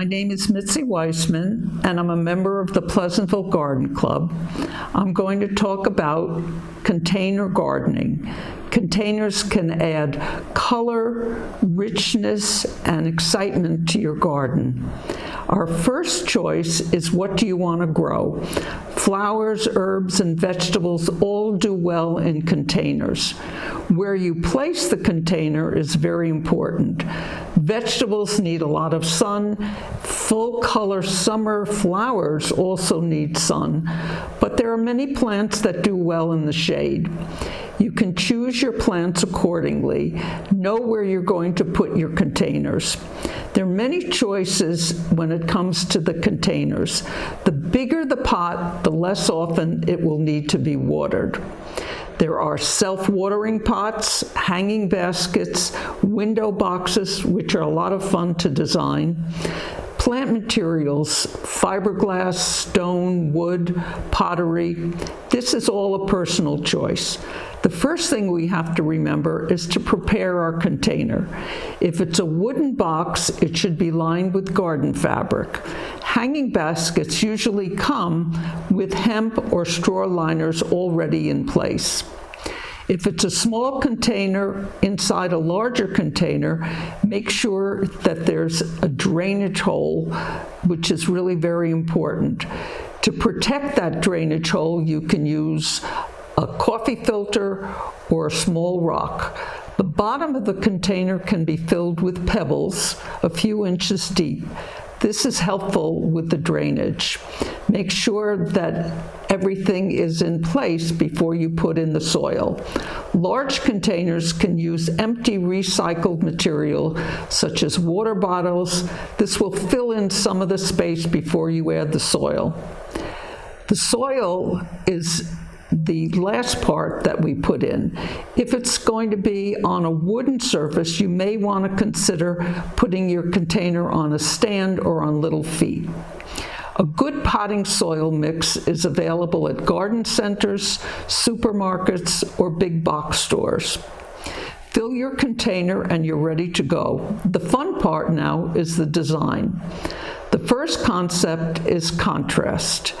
My name is Mitzi Weissman, and I'm a member of the Pleasantville Garden Club. I'm going to talk about container gardening. Containers can add color, richness, and excitement to your garden. Our first choice is, what do you want to grow? Flowers, herbs, and vegetables all do well in containers. Where you place the container is very important. Vegetables need a lot of sun. Full-color summer flowers also need sun, but there are many plants that do well in the shade. You can choose your plants accordingly. Know where you're going to put your containers. There are many choices when it comes to the containers. The bigger the pot, the less often it will need to be watered. There are self-watering pots, hanging baskets, window boxes, which are a lot of fun to design. Plant materials, fiberglass, stone, wood, pottery. This is all a personal choice. The first thing we have to remember is to prepare our container. If it's a wooden box, it should be lined with garden fabric. Hanging baskets usually come with hemp or straw liners already in place. If it's a small container inside a larger container, make sure that there's a drainage hole, which is really very important. To protect that drainage hole, you can use a coffee filter or a small rock. The bottom of the container can be filled with pebbles a few inches deep. This is helpful with the drainage. Make sure that everything is in place before you put in the soil. Large containers can use empty recycled material, such as water bottles. This will fill in some of the space before you add the soil. The soil is the last part that we put in. If it's going to be on a wooden surface, you may want to consider putting your container on a stand or on little feet. A good potting soil mix is available at garden centers, supermarkets, or big box stores. Fill your container and you're ready to go. The fun part now is the design. The first concept is contrast.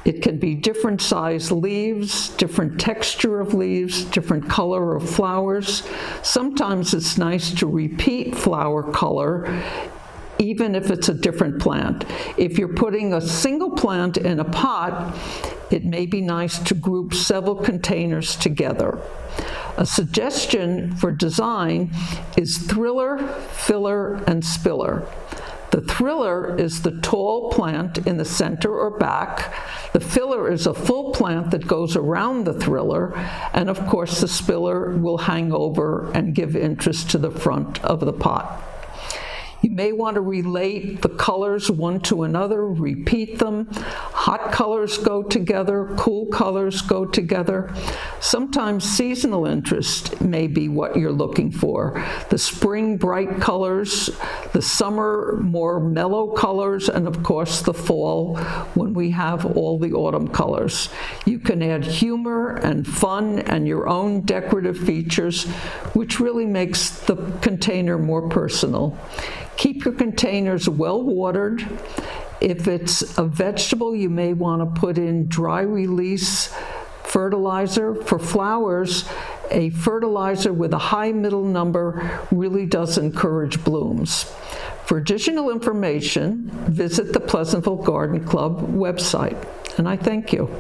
It can be different size leaves, different texture of leaves, different color of flowers. Sometimes it's nice to repeat flower color, even if it's a different plant. If you're putting a single plant in a pot, it may be nice to group several containers together. A suggestion for design is thriller, filler, and spiller. The thriller is the tall plant in the center or back. The filler is a full plant that goes around the thriller. And of course, the spiller will hang over and give interest to the front of the pot. You may want to relate the colors one to another, repeat them. Hot colors go together, cool colors go together. Sometimes seasonal interest may be what you're looking for. The spring bright colors, the summer more mellow colors, and of course the fall when we have all the autumn colors. You can add humor and fun and your own decorative features, which really makes the container more personal. Keep your containers well watered. If it's a vegetable, you may want to put in dry release fertilizer. For flowers, a fertilizer with a high middle number really does encourage blooms. For additional information, visit the Pleasantville Garden Club website, and I thank you.